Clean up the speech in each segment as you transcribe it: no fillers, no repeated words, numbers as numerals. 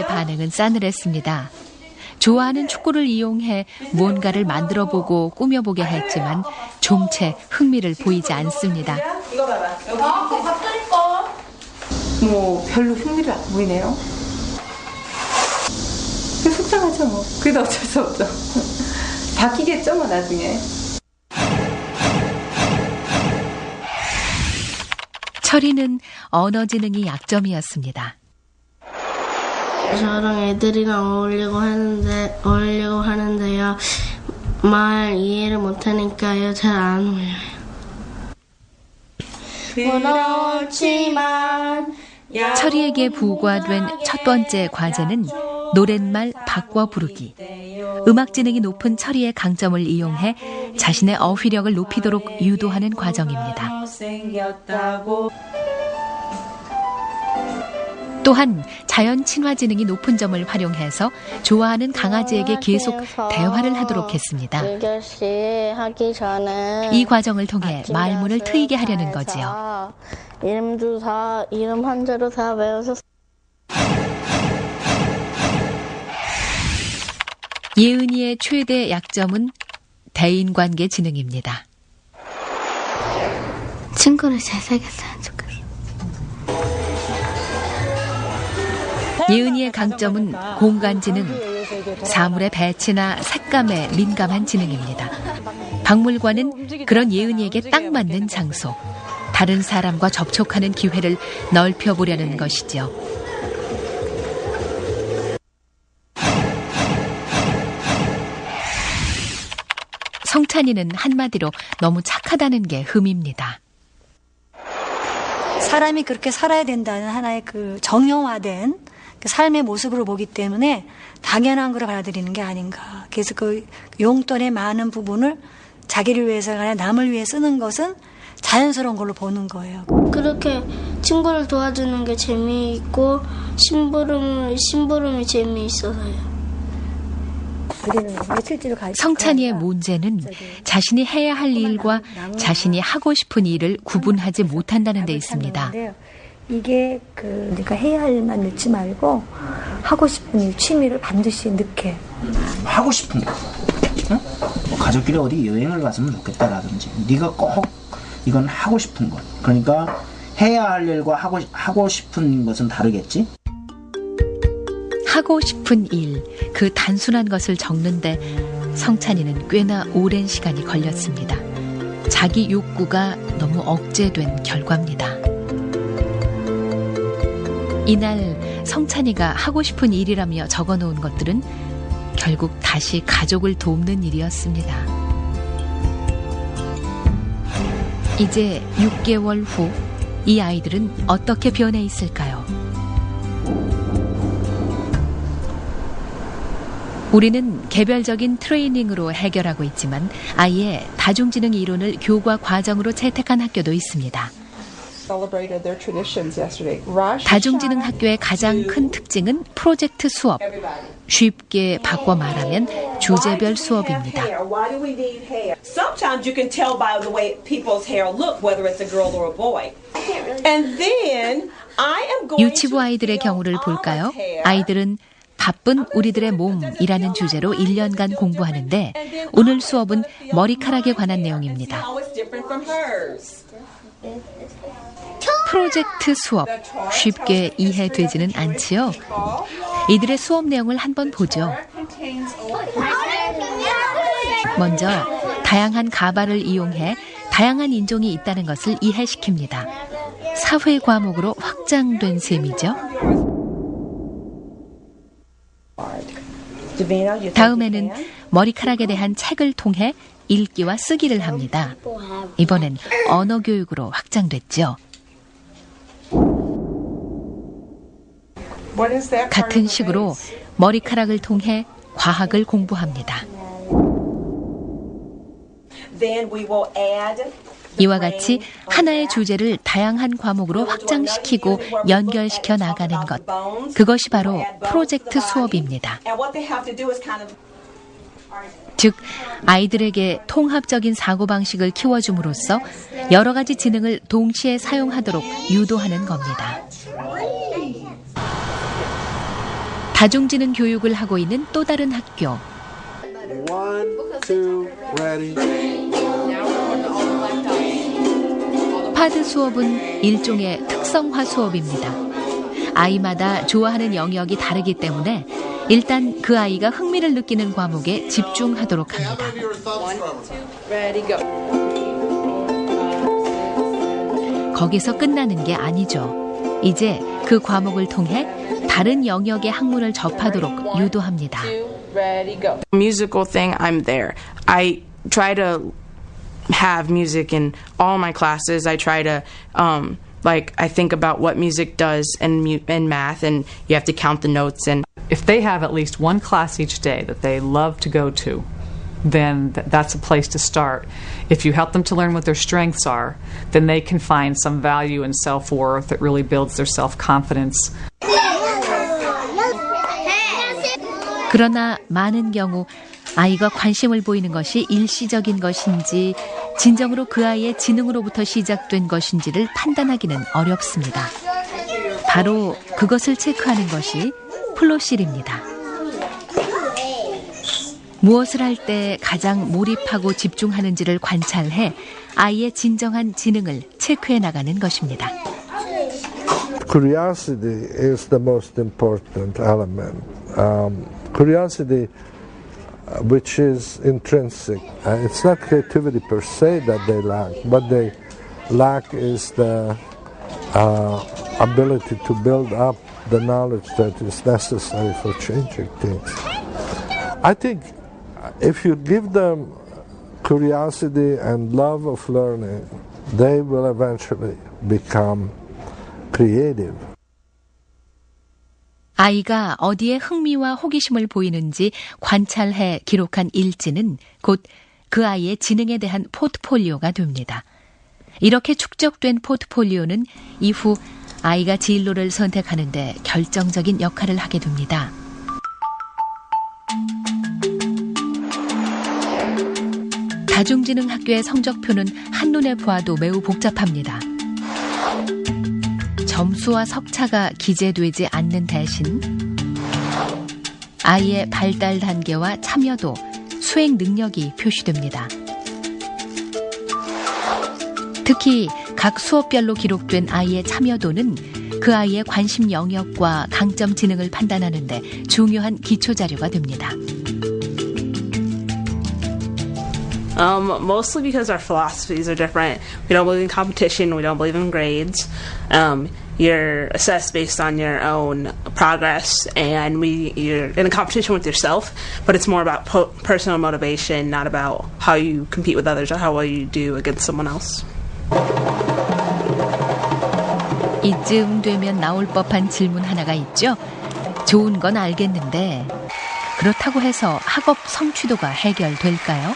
반응은 싸늘했습니다. 좋아하는 축구를 이용해 무언가를 만들어보고 꾸며보게 했지만 좀채 흥미를 보이지 않습니다. 이거 봐봐. 여기 밥 끓일 거. 뭐 별로 흥미를 안 보이네요. 속상하죠 뭐. 그래도 어쩔 수 없죠. 바뀌겠죠 뭐 나중에. 철이는 언어 지능이 약점이었습니다. 저랑 애들이랑 어울리고 하는데요. 말 이해를 못하니까요. 잘 안 어울려요. 그렇지만 철이에게 부과된 첫 번째 과제는 노랫말 바꿔 부르기. 음악 지능이 높은 철이의 강점을 이용해 자신의 어휘력을 높이도록 유도하는 과정입니다. 또한 자연 친화 지능이 높은 점을 활용해서 좋아하는 강아지에게 계속 대화를 하도록 했습니다. 1교시 하기 전에 이 과정을 통해 말문을 트이게 하려는 거지요. 이름 한자로 다 외워서 예은이의 최대 약점은 대인관계 지능입니다. 친구를 잘 사귀었으면 좋겠어. 예은이의 강점은 공간 지능, 사물의 배치나 색감에 민감한 지능입니다. 박물관은 그런 예은이에게 딱 맞는 장소, 다른 사람과 접촉하는 기회를 넓혀보려는 것이죠. 성찬이는 한마디로 너무 착하다는 게 흠입니다. 사람이 그렇게 살아야 된다는 하나의 그 정형화된 그 삶의 모습으로 보기 때문에 당연한 걸 받아들이는 게 아닌가. 그래서 그 용돈의 많은 부분을 자기를 위해서가 아니라 남을 위해 쓰는 것은 자연스러운 걸로 보는 거예요. 그렇게 친구를 도와주는 게 재미있고 심부름이 재미있어서요. 성찬이의 문제는 자신이 해야 할 일과 자신이 하고 싶은 일을 구분하지 못한다는 데 있습니다. 이게 내가 해야 할 일만 넣지 말고 하고 싶은 일, 취미를 반드시 넣게. 하고 싶은 거. 응? 뭐 가족끼리 어디 여행을 갔으면 좋겠다라든지 네가 꼭 이건 하고 싶은 것. 그러니까 해야 할 일과 하고 싶은 것은 다르겠지. 하고 싶은 일, 그 단순한 것을 적는데 성찬이는 꽤나 오랜 시간이 걸렸습니다. 자기 욕구가 너무 억제된 결과입니다. 이날 성찬이가 하고 싶은 일이라며 적어놓은 것들은 결국 다시 가족을 돕는 일이었습니다. 이제 6개월 후 이 아이들은 어떻게 변해 있을까요? 우리는 개별적인 트레이닝으로 해결하고 있지만 아예 다중지능 이론을 교과 과정으로 채택한 학교도 있습니다. 다중지능 학교의 가장 큰 특징은 프로젝트 수업. 쉽게 바꿔 말하면 주제별 수업입니다. 유치부 아이들의 경우를 볼까요? 아이들은 바쁜 우리들의 몸이라는 주제로 1년간 공부하는데 오늘 수업은 머리카락에 관한 내용입니다. 프로젝트 수업, 쉽게 이해되지는 않지요? 이들의 수업 내용을 한번 보죠. 먼저 다양한 가발을 이용해 다양한 인종이 있다는 것을 이해시킵니다. 사회 과목으로 확장된 셈이죠. 다음에는 머리카락에 대한 책을 통해 읽기와 쓰기를 합니다. 이번엔 언어 교육으로 확장됐죠. 같은 식으로 머리카락을 통해 과학을 공부합니다. 이와 같이 하나의 주제를 다양한 과목으로 확장시키고 연결시켜 나가는 것. 그것이 바로 프로젝트 수업입니다. 즉, 아이들에게 통합적인 사고방식을 키워줌으로써 여러 가지 지능을 동시에 사용하도록 유도하는 겁니다. 다중지능 교육을 하고 있는 또 다른 학교. 1, 2, ready. 파드 수업은 일종의 특성화 수업입니다. 아이마다 좋아하는 영역이 다르기 때문에 일단 그 아이가 흥미를 느끼는 과목에 집중하도록 합니다. 거기서 끝나는 게 아니죠. 이제 그 과목을 통해 다른 영역의 학문을 접하도록 유도합니다. Musical thing, I'm there. I try to have music in all my classes. I try to I think about what music does in math, and you have to count the notes. And if they have at least one class each day that they love to go to, then that's a place to start. If you help them to learn what their strengths are, then they can find some value in self-worth that really builds their self-confidence. 그러나 많은 경우 아이가 관심을 보이는 것이 일시적인 것인지 진정으로 그 아이의 지능으로부터 시작된 것인지를 판단하기는 어렵습니다. 바로 그것을 체크하는 것이 플로실입니다. 무엇을 할 때 가장 몰입하고 집중하는지를 관찰해 아이의 진정한 지능을 체크해 나가는 것입니다. Curiosity is the most important element. Curiosity, which is intrinsic. It's not creativity per se that they lack, but they lack is the ability to build up the knowledge that is necessary for changing things. I think if you give them curiosity and love of learning, they will eventually become creative. 아이가 어디에 흥미와 호기심을 보이는지 관찰해 기록한 일지는 곧 그 아이의 지능에 대한 포트폴리오가 됩니다. 이렇게 축적된 포트폴리오는 이후 아이가 진로를 선택하는 데 결정적인 역할을 하게 됩니다. 다중지능학교의 성적표는 한눈에 보아도 매우 복잡합니다. 점수와 석차가 기재되지 않는 대신 아이의 발달 단계와 참여도, 수행 능력이 표시됩니다. 특히 각 수업별로 기록된 아이의 참여도는 그 아이의 관심 영역과 강점 지능을 판단하는 데 중요한 기초 자료가 됩니다. Mostly because our philosophies are different. We don't believe in competition. We don't believe in grades. You're assessed based on your own progress, and you're in a competition with yourself, but it's more about personal motivation, not about how you compete with others or how well you do against someone else. 이쯤 되면 나올 법한 질문 하나가 있죠. 좋은 건 알겠는데 그렇다고 해서 학업 성취도가 해결될까요?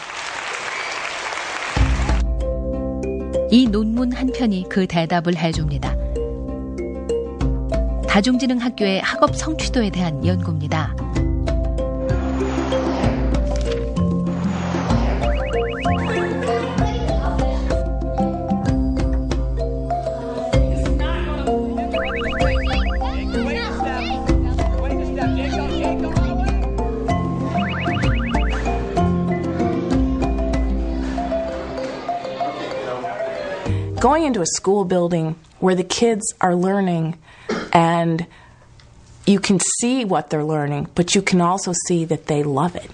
이 논문 한 편이 그 대답을 해줍니다. 다중지능학교의 학업 성취도에 대한 연구입니다. Going into a school building where the kids are learning and you can see what they're learning, but you can also see that they love it.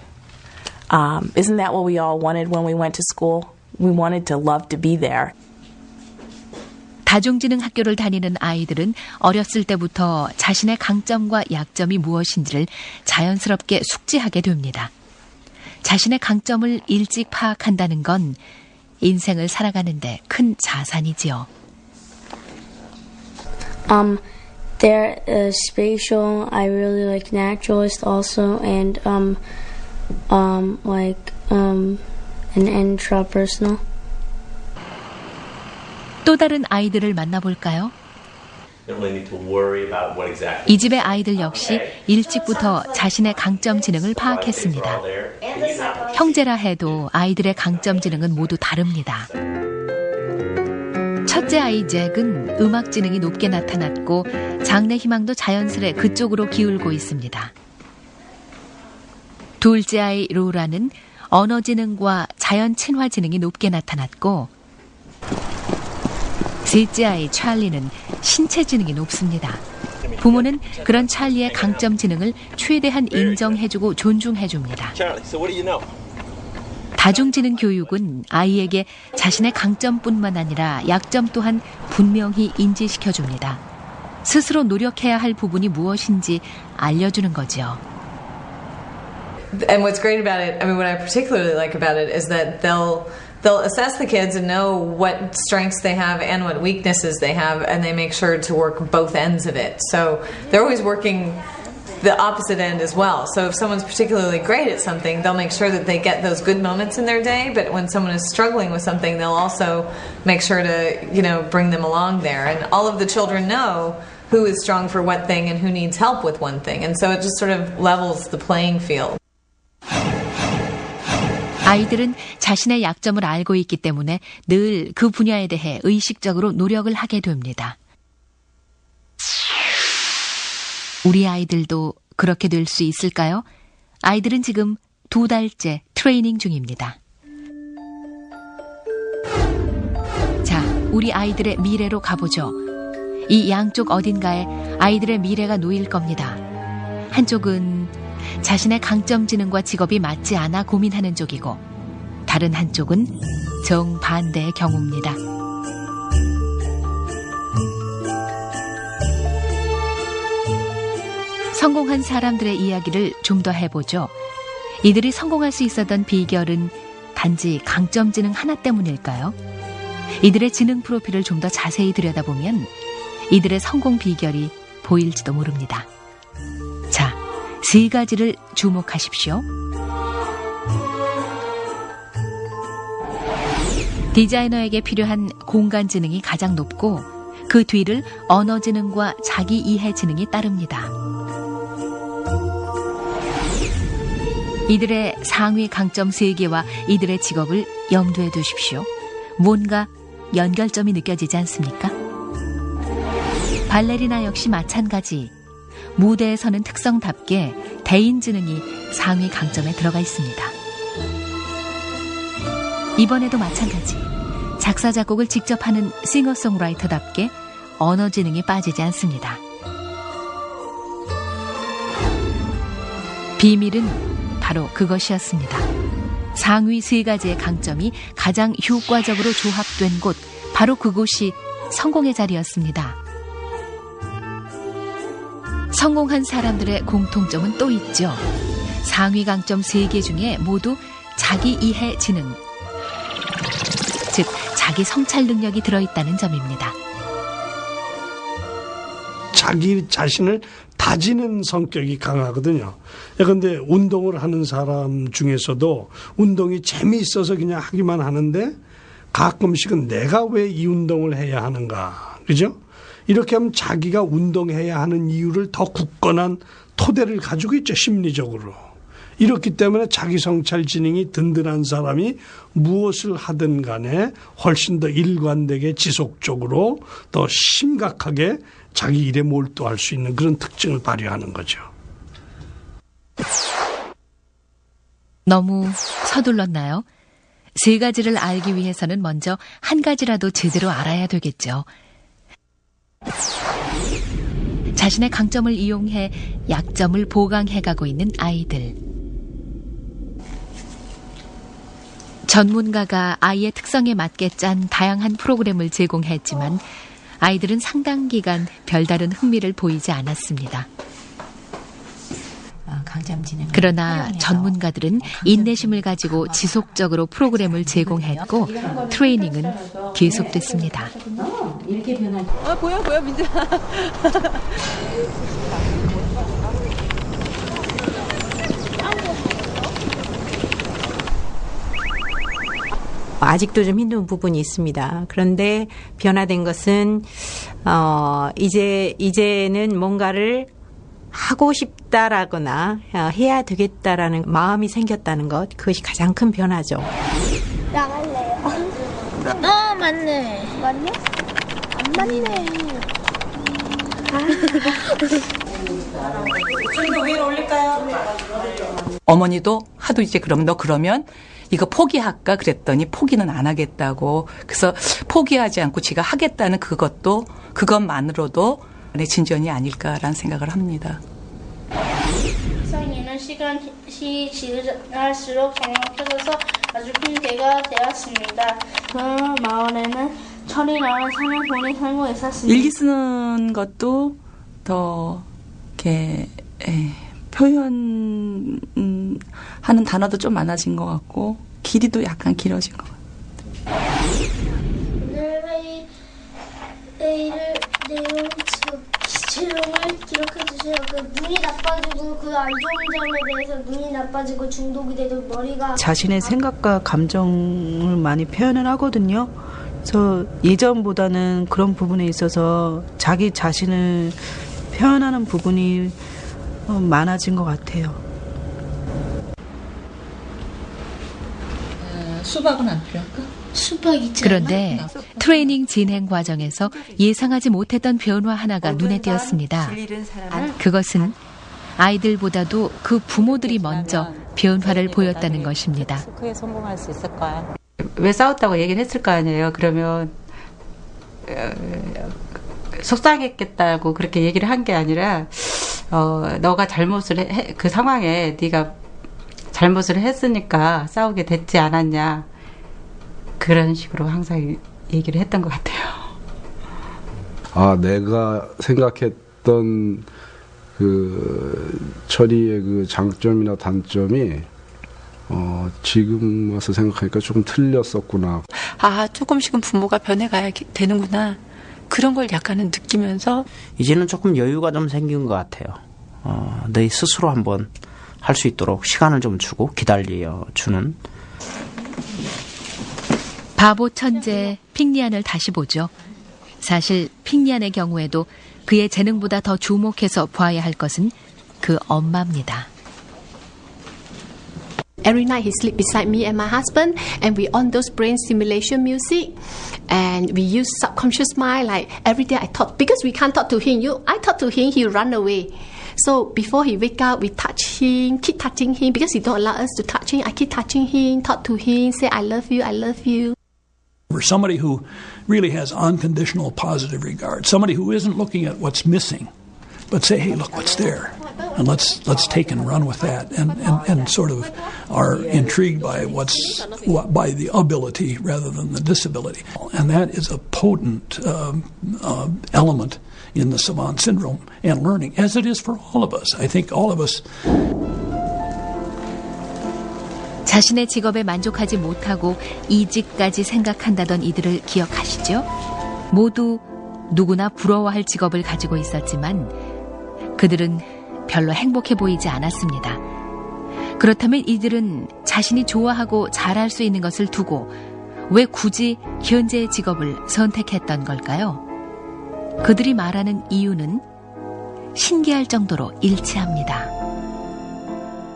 Isn't that what we all wanted when we went to school? We wanted to love to be there. 다중지능학교를 다니는 아이들은 어렸을 때부터 자신의 강점과 약점이 무엇인지를 자연스럽게 숙지하게 됩니다. 자신의 강점을 일찍 파악한다는 건 인생을 살아가는데 큰 자산이지요. They're spatial. I really like naturalist also, and an intrapersonal. 또 다른 아이들을 만나볼까요? 이 집의 아이들 역시 일찍부터 자신의 강점 지능을 파악했습니다. 형제라 해도 아이들의 강점 지능은 모두 다릅니다. 첫째 아이 잭은 음악 지능이 높게 나타났고 장래 희망도 자연스레 그쪽으로 기울고 있습니다. 둘째 아이 로라는 언어 지능과 자연 친화 지능이 높게 나타났고 셋째 아이 찰리는 신체 지능이 높습니다. 부모는 그런 찰리의 강점 지능을 최대한 인정해주고 존중해줍니다. 다중지능 교육은 아이에게 자신의 강점뿐만 아니라 약점 또한 분명히 인지시켜줍니다. 스스로 노력해야 할 부분이 무엇인지 알려주는 거죠. And what's great about it, I mean, what I particularly like about it is that they'll assess the kids and know what strengths they have and what weaknesses they have, and they make sure to work both ends of it. So they're always working the opposite end as well. So if someone's particularly great at something, they'll make sure that they get those good moments in their day, but when someone is struggling with something, they'll also make sure to, bring them along there. And all of the children know who is strong for what thing and who needs help with one thing. And so it just sort of levels the playing field. 아이들은 자신의 약점을 알고 있기 때문에 늘 그 분야에 대해 의식적으로 노력을 하게 됩니다. 우리 아이들도 그렇게 될 수 있을까요? 아이들은 지금 2달째 트레이닝 중입니다. 자, 우리 아이들의 미래로 가보죠. 이 양쪽 어딘가에 아이들의 미래가 놓일 겁니다. 한쪽은 자신의 강점 지능과 직업이 맞지 않아 고민하는 쪽이고 다른 한쪽은 정반대의 경우입니다. 성공한 사람들의 이야기를 좀 더 해보죠. 이들이 성공할 수 있었던 비결은 단지 강점 지능 하나 때문일까요? 이들의 지능 프로필을 좀 더 자세히 들여다보면 이들의 성공 비결이 보일지도 모릅니다. 자, 3가지를 주목하십시오. 디자이너에게 필요한 공간 지능이 가장 높고 그 뒤를 언어 지능과 자기 이해 지능이 따릅니다. 이들의 상위 강점 3개와 이들의 직업을 염두에 두십시오. 뭔가 연결점이 느껴지지 않습니까? 발레리나 역시 마찬가지. 무대에 서는 특성답게 대인 지능이 상위 강점에 들어가 있습니다. 이번에도 마찬가지. 작사 작곡을 직접 하는 싱어송라이터답게 언어 지능이 빠지지 않습니다. 비밀은 바로 그것이었습니다. 상위 3가지의 강점이 가장 효과적으로 조합된 곳, 바로 그곳이 성공의 자리였습니다. 성공한 사람들의 공통점은 또 있죠. 상위 강점 3개 중에 모두 자기 이해 지능, 즉 자기 성찰 능력이 들어있다는 점입니다. 자기 자신을 다지는 성격이 강하거든요. 그런데 운동을 하는 사람 중에서도 운동이 재미있어서 그냥 하기만 하는데 가끔씩은 내가 왜 이 운동을 해야 하는가, 그죠? 이렇게 하면 자기가 운동해야 하는 이유를 더 굳건한 토대를 가지고 있죠, 심리적으로. 이렇기 때문에 자기 성찰 지능이 든든한 사람이 무엇을 하든 간에 훨씬 더 일관되게 지속적으로 더 심각하게 자기 일에 몰두할 수 있는 그런 특징을 발휘하는 거죠. 너무 서둘렀나요? 3가지를 알기 위해서는 먼저 한 가지라도 제대로 알아야 되겠죠. 자신의 강점을 이용해 약점을 보강해가고 있는 아이들. 전문가가 아이의 특성에 맞게 짠 다양한 프로그램을 제공했지만 아이들은 상당 기간 별다른 흥미를 보이지 않았습니다. 그러나 전문가들은 인내심을 가지고 지속적으로 프로그램을 제공했고 트레이닝은 계속됐습니다. 보여 민재. 아직도 좀 힘든 부분이 있습니다. 그런데 변화된 것은 이제는 뭔가를 하고 싶다라거나 해야 되겠다라는 마음이 생겼다는 것, 그것이 가장 큰 변화죠. 나갈래요. 맞네. 맞네? 안 맞네. 좀 더 위로 올릴까요? 어머니도 하도 이제 그러면 너 그러면 이거 포기할까 그랬더니 포기는 안 하겠다고. 그래서 포기하지 않고 지가 하겠다는 그것만으로도 내 진전이 아닐까라는 생각을 합니다. 이상에는 시간이 지날수록 정확해져서 아주 큰 개가 되었습니다. 그 마을에는 철이라는 사냥꾼이 살고 있었습니다. 일기 쓰는 것도 더 이렇게 표현하는 단어도 좀 많아진 것 같고 길이도 약간 길어진 것 같아요. 오늘 회의를 내용 내용을 기록해 주세요. 눈이 나빠지고 그 안 좋은 점에 대해서 눈이 나빠지고 중독이 돼도 머리가 자신의 생각과 감정을 많이 표현을 하거든요. 그래서 예전보다는 그런 부분에 있어서 자기 자신을 표현하는 부분이 많아진 것 같아요. 수박은 안 필요할까? 수박 있잖아. 그런데 트레이닝 진행 과정에서 예상하지 못했던 변화 하나가 눈에 띄었습니다. 그것은 아이들보다도 그 부모들이 먼저 변화를 보였다는 것입니다. 크게 성공할 수 있을 거야. 왜 싸웠다고 얘기를 했을 거 아니에요. 그러면 속상했겠다고 그렇게 얘기를 한 게 아니라 너가 잘못을 그 상황에 네가 잘못을 했으니까 싸우게 됐지 않았냐. 그런 식으로 항상 얘기를 했던 것 같아요. 내가 생각했던 그 철이의 그 장점이나 단점이 지금 와서 생각하니까 조금 틀렸었구나. 조금씩은 부모가 변해가야 되는구나. 그런 걸 약간은 느끼면서 이제는 조금 여유가 좀 생긴 것 같아요. 너희 스스로 한번 할 수 있도록 시간을 좀 주고 기다려주는. 바보 천재 핑리안을 다시 보죠. 사실 핑리안의 경우에도 그의 재능보다 더 주목해서 봐야 할 것은 그 엄마입니다. Every night he sleep beside me and my husband, and we on those brain stimulation music, and we use subconscious mind. Like every day I talk because we can't talk to him. I talk to him, he run away. So before he wake up, we touch him, keep touching him because he don't allow us to touch him. I keep touching him, talk to him, say I love you, I love you. For somebody who really has unconditional positive regard, somebody who isn't looking at what's missing, but say, hey, look what's there, and let's take and run with that, and sort of are intrigued by by the ability rather than the disability, and that is a potent element in the savant syndrome and learning, as it is for all of us. I think all of us. 자신의 직업에 만족하지 못하고 이직까지 생각한다던 이들을 기억하시죠? 모두 누구나 부러워할 직업을 가지고 있었지만 그들은 별로 행복해 보이지 않았습니다. 그렇다면 이들은 자신이 좋아하고 잘할 수 있는 것을 두고 왜 굳이 현재의 직업을 선택했던 걸까요? 그들이 말하는 이유는 신기할 정도로 일치합니다.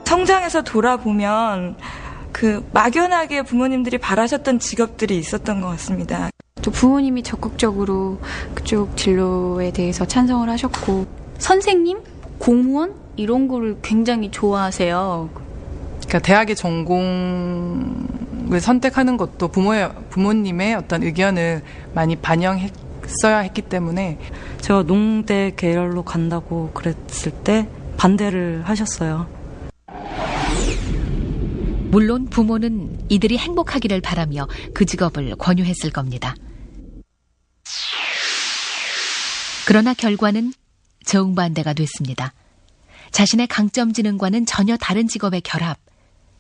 성장해서 돌아보면 막연하게 부모님들이 바라셨던 직업들이 있었던 것 같습니다. 또 부모님이 적극적으로 그쪽 진로에 대해서 찬성을 하셨고 선생님, 공무원 이런 거를 굉장히 좋아하세요. 그러니까 대학의 전공을 선택하는 것도 부모님의 어떤 의견을 많이 반영했어야 했기 때문에 제가 농대 계열로 간다고 그랬을 때 반대를 하셨어요. 물론 부모는 이들이 행복하기를 바라며 그 직업을 권유했을 겁니다. 그러나 결과는 정반대가 됐습니다. 자신의 강점 지능과는 전혀 다른 직업의 결합.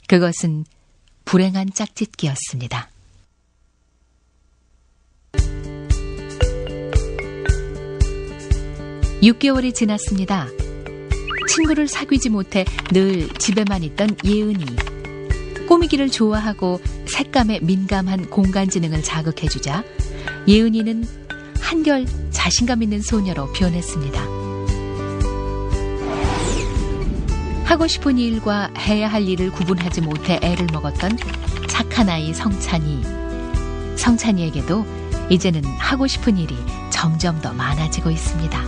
그것은 불행한 짝짓기였습니다. (6개월이) 지났습니다. 친구를 사귀지 못해 늘 집에만 있던 예은이. 꾸미기를 좋아하고 색감에 민감한 공간 지능을 자극해주자 예은이는 한결 자신감 있는 소녀로 변했습니다. 하고 싶은 일과 해야 할 일을 구분하지 못해 애를 먹었던 착한 아이 성찬이. 성찬이에게도 이제는 하고 싶은 일이 점점 더 많아지고 있습니다.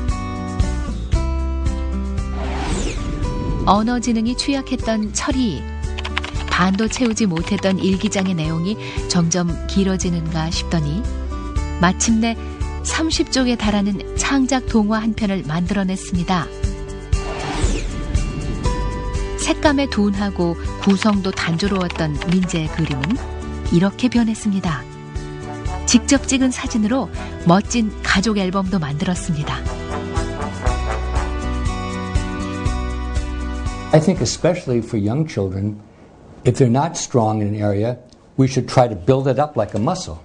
언어 지능이 취약했던 철이 반도 채우지 못했던 일기장의 내용이 점점 길어지는가 싶더니 마침내 30쪽에 달하는 창작 동화 한 편을 만들어냈습니다. 색감에 둔하고 구성도 단조로웠던 민재의 그림은 이렇게 변했습니다. 직접 찍은 사진으로 멋진 가족 앨범도 만들었습니다. I think especially for young children, if they're not strong in an area, we should try to build it up like a muscle.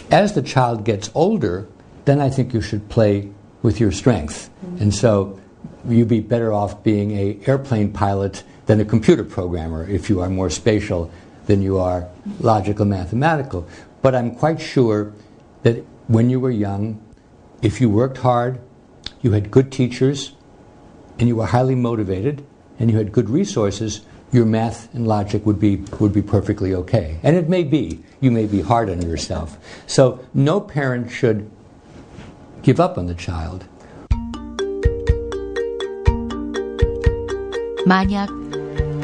As the child gets older, then I think you should play with your strength. And so you'd be better off being an airplane pilot than a computer programmer if you are more spatial than you are logical, mathematical. But I'm quite sure that when you were young, if you worked hard, you had good teachers, and you were highly motivated, and you had good resources, your math and logic would be perfectly okay. And it may be. You may be hard on yourself. So no parent should give up on the child. 만약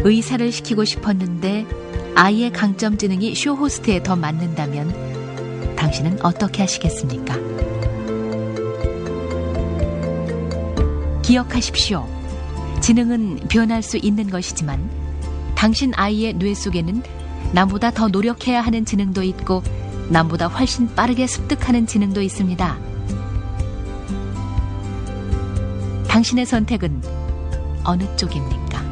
의사를 시키고 싶었는데 아이의 강점 지능이 쇼호스트에 더 맞는다면 당신은 어떻게 하시겠습니까? 기억하십시오. 지능은 변할 수 있는 것이지만 당신 아이의 뇌 속에는 남보다 더 노력해야 하는 지능도 있고 남보다 훨씬 빠르게 습득하는 지능도 있습니다. 당신의 선택은 어느 쪽입니까?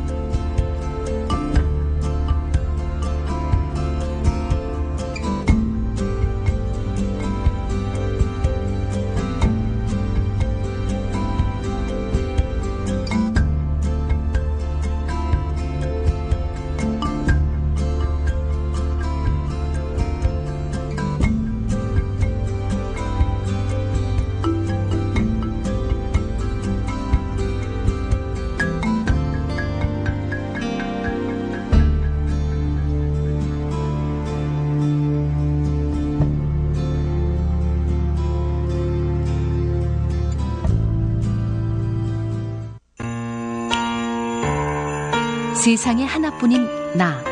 세상에 하나뿐인 나.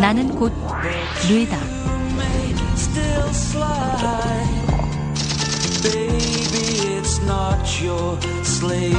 나는 곧 뇌다. Baby, it's not your slave.